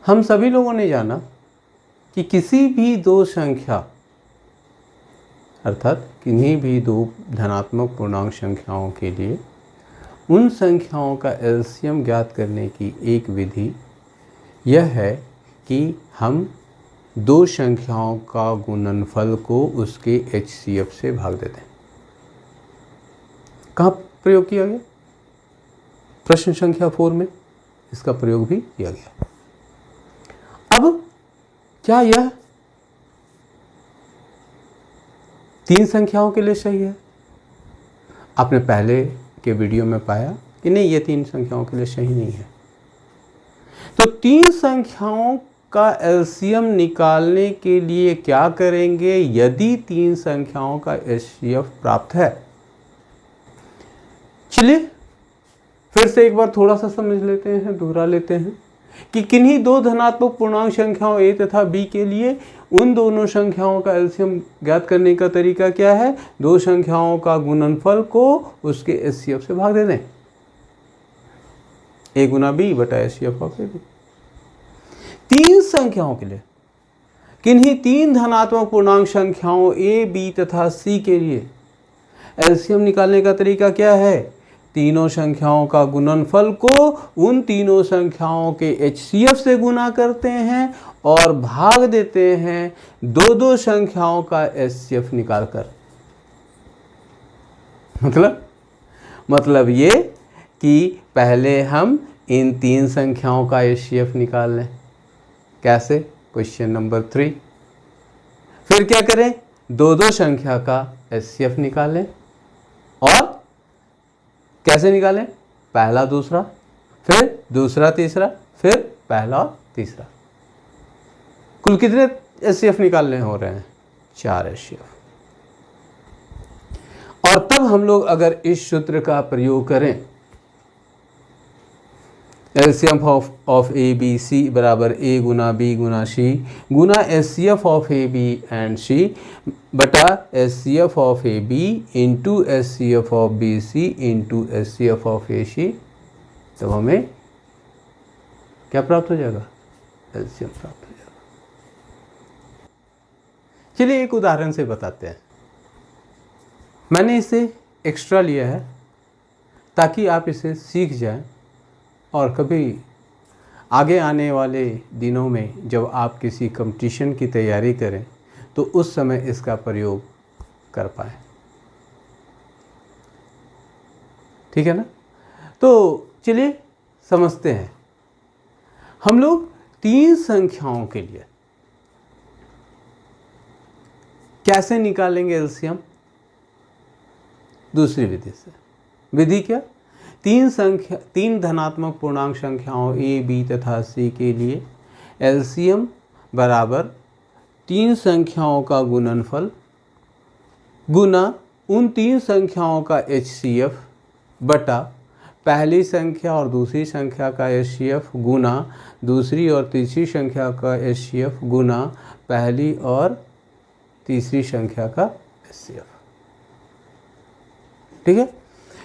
हम सभी लोगों ने जाना कि किसी भी दो संख्या अर्थात किन्हीं भी दो धनात्मक पूर्णांक संख्याओं के लिए उन संख्याओं का एलसीएम ज्ञात करने की एक विधि यह है कि हम दो संख्याओं का गुणनफल को उसके एचसीएफ से भाग देते हैं। कहाँ प्रयोग किया गया? प्रश्न संख्या 4 में इसका प्रयोग भी किया गया। अब क्या यह तीन संख्याओं के लिए सही है? आपने पहले के वीडियो में पाया कि नहीं, ये तीन संख्याओं के लिए सही नहीं है। तो तीन संख्याओं का एलसीएम निकालने के लिए क्या करेंगे? यदि तीन संख्याओं का एचसीएफ प्राप्त है, चलिए फिर से एक बार थोड़ा सा समझ लेते हैं, दोहरा लेते हैं कि किन्हीं दो धनात्मक पूर्णांक संख्याओं a तथा b के लिए उन दोनों संख्याओं का एलसीएम ज्ञात करने का तरीका क्या है? दो संख्याओं का गुणनफल को उसके एचसीएफ से भाग दे दें। a गुना b बटा एचसीएफ ऑफ ab। तीन संख्याओं के लिए किन्हीं तीन धनात्मक पूर्णांक संख्याओं a, b तथा c के लिए एलसीएम निकालने का तरीका क्या है? तीनों संख्याओं का गुणनफल को उन तीनों संख्याओं के एचसीएफ से गुना करते हैं और भाग देते हैं दो दो संख्याओं का एचसीएफ निकालकर। मतलब ये कि पहले हम इन तीन संख्याओं का एचसीएफ निकाल लें। कैसे? Question number 3। फिर क्या करें? दो दो संख्या का एचसीएफ निकालें। और कैसे निकालें? पहला दूसरा, फिर दूसरा तीसरा, फिर पहला और तीसरा। कुल कितने एचसीएफ निकालने हो रहे हैं? 4 एचसीएफ। और तब हम लोग अगर इस सूत्र का प्रयोग करें, LCM of A B C बराबर ए गुना बी गुना सी गुना HCF of A B and C बटा HCF of A B into HCF of B C into HCF of A C, तो हमें क्या प्राप्त हो जाएगा? एलसीएम प्राप्त हो जाएगा। चलिए एक उदाहरण से बताते हैं। मैंने इसे एक्स्ट्रा लिया है ताकि आप इसे सीख जाएं और कभी आगे आने वाले दिनों में जब आप किसी कंपटीशन की तैयारी करें तो उस समय इसका प्रयोग कर पाएं। ठीक है ना? तो चलिए समझते हैं। हम लोग तीन संख्याओं के लिए कैसे निकालेंगे एलसीएम? दूसरी विधि से। विधि क्या? तीन धनात्मक पूर्णांक संख्याओं a, b तथा c के लिए एलसीएम बराबर तीन संख्याओं का गुणनफल गुना उन तीन संख्याओं का एचसीएफ बटा पहली संख्या और दूसरी संख्या का एचसीएफ गुना दूसरी और तीसरी संख्या का एचसीएफ गुना पहली और तीसरी संख्या का एचसीएफ। ठीक है?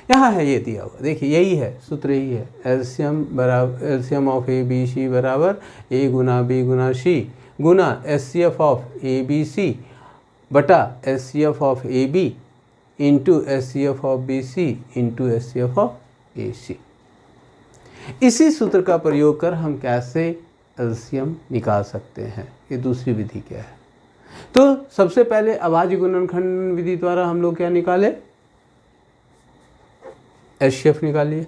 यहाँ है ये दिया हुआ, देखिए यही है सूत्र, यही है। LCM of A B C बराबर ए गुना बी गुना सी गुना HCF of A B C बटा HCF of A B into HCF of B C into HCF of A C. इसी सूत्र का प्रयोग कर हम कैसे एलसीएम निकाल सकते हैं? ये दूसरी विधि क्या है? तो सबसे पहले अभाज्य गुणनखंड विधि द्वारा हम लोग क्या निकाले? एचसीएफ निकालिए।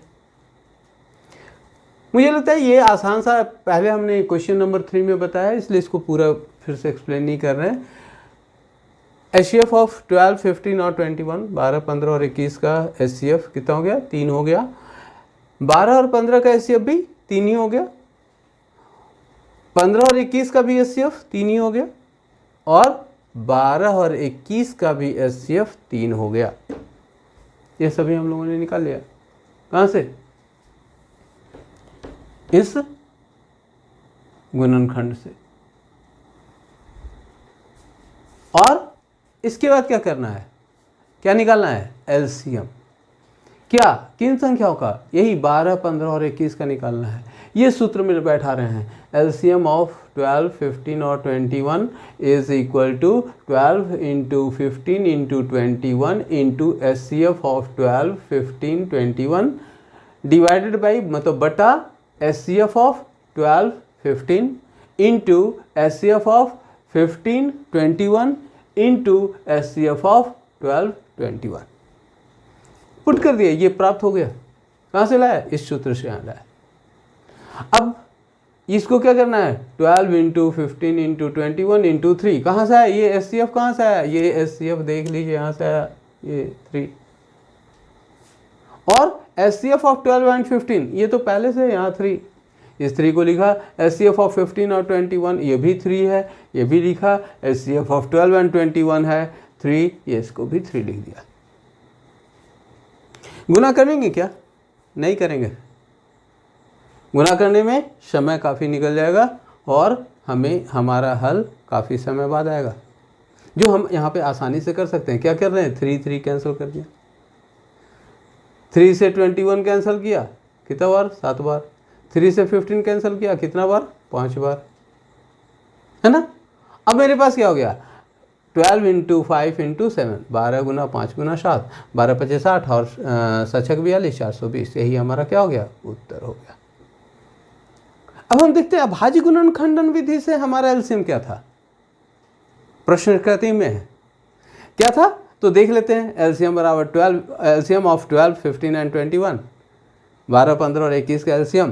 मुझे लगता है ये आसान सा, पहले हमने क्वेश्चन नंबर 3 में बताया, इसलिए इसको पूरा फिर से एक्सप्लेन नहीं कर रहे हैं। एचसीएफ ऑफ 12, 15 और 21, 12, 15 और 21 का एचसीएफ कितना हो गया? 3 हो गया। 12 और 15 का एचसीएफ भी 3 ही हो गया। 15 और 21 का भी एचसीएफ 3 ही हो गया। और 12 और 21 का भी एचसीएफ 3 हो गया। ये सभी हम लोगों ने निकाल लिया। कहाँ से? इस गुणनखंड से। और इसके बाद क्या करना है? क्या निकालना है? एलसीएम। क्या, किन संख्याओं का, यही 12, 15 और 21 का निकालना है। ये सूत्र में बैठा रहे हैं, एलसीएम ऑफ 12, 15 और 21 is equal to 12 into 15 into 21 into HCF of 12, 15, 21 divided by मतलब बटा HCF of 12, 15 into HCF of 15, 21 into HCF of 12, 21 put कर दिया, ये प्राप्त हो गया। कहाँ से लाया, इस सूत्र से यहाँ लाया। अब इसको क्या करना है, 12 इंटू 15 इंटू 21 इंटू 3, कहाँ से आया ये एचसीएफ, कहाँ से आया ये एचसीएफ, देख लीजिए यहाँ से आया ये 3, और एचसीएफ ऑफ 12 एंड 15 ये तो पहले से यहाँ 3, इस 3 को लिखा, एचसीएफ ऑफ 15 और 21 ये भी 3 है, ये भी लिखा, एचसीएफ ऑफ 12 एंड 21 है 3, ये इसको भी 3 लिख दिया। गुना करेंगे क्या, नहीं करेंगे, गुना करने में समय काफ़ी निकल जाएगा और हमें हमारा हल काफ़ी समय बाद आएगा, जो हम यहाँ पे आसानी से कर सकते हैं। क्या कर रहे हैं, 3 3 कैंसिल कर दिया, 3 से 21 कैंसिल किया कितना बार, 7 बार, 3 से 15 कैंसिल किया कितना बार, 5 बार, है ना। अब मेरे पास क्या हो गया, 12 इंटू 5 इंटू 7, 12 गुना 5 गुना 7, 12 × 5 = 60 और 7 × 42 420, यही हमारा क्या हो गया, उत्तर हो गया। अब हम देखते हैं अभाज्य गुणनखंडन विधि से हमारा एलसीएम क्या था, प्रश्न कृति में है क्या था, तो देख लेते हैं। एलसीएम बराबर 12, एलसीएम ऑफ 12, 15 एंड 21, 12, 15 और 21 का एलसीएम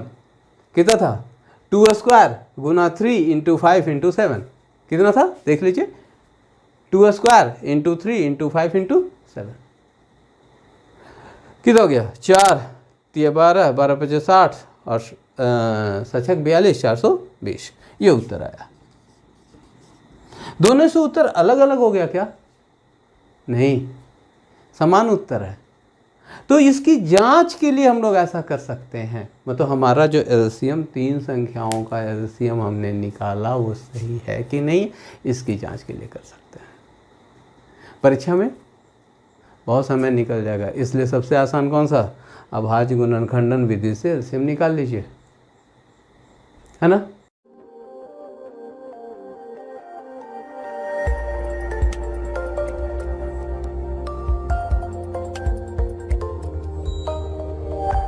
कितना था, 2² गुना 3 इंटू 5 इंटू 7 कितना था, देख लीजिए, 2² इंटू 3 इंटू 5 इंटू 7 कितना हो गया, 4 3 12, 12 × 5 = 60 और 7 × 42 420, ये उत्तर आया। दोनों से उत्तर अलग अलग हो गया क्या, नहीं, समान उत्तर है। तो इसकी जांच के लिए हम लोग ऐसा कर सकते हैं, मतलब हमारा जो एलसीएम 3 संख्याओं का एलसीएम हमने निकाला वो सही है कि नहीं, इसकी जांच के लिए कर सकते हैं। परीक्षा में बहुत समय निकल जाएगा, इसलिए सबसे आसान कौन सा, अभाज्य गुणनखंडन विधि से एलसीएम निकाल लीजिए, है ना।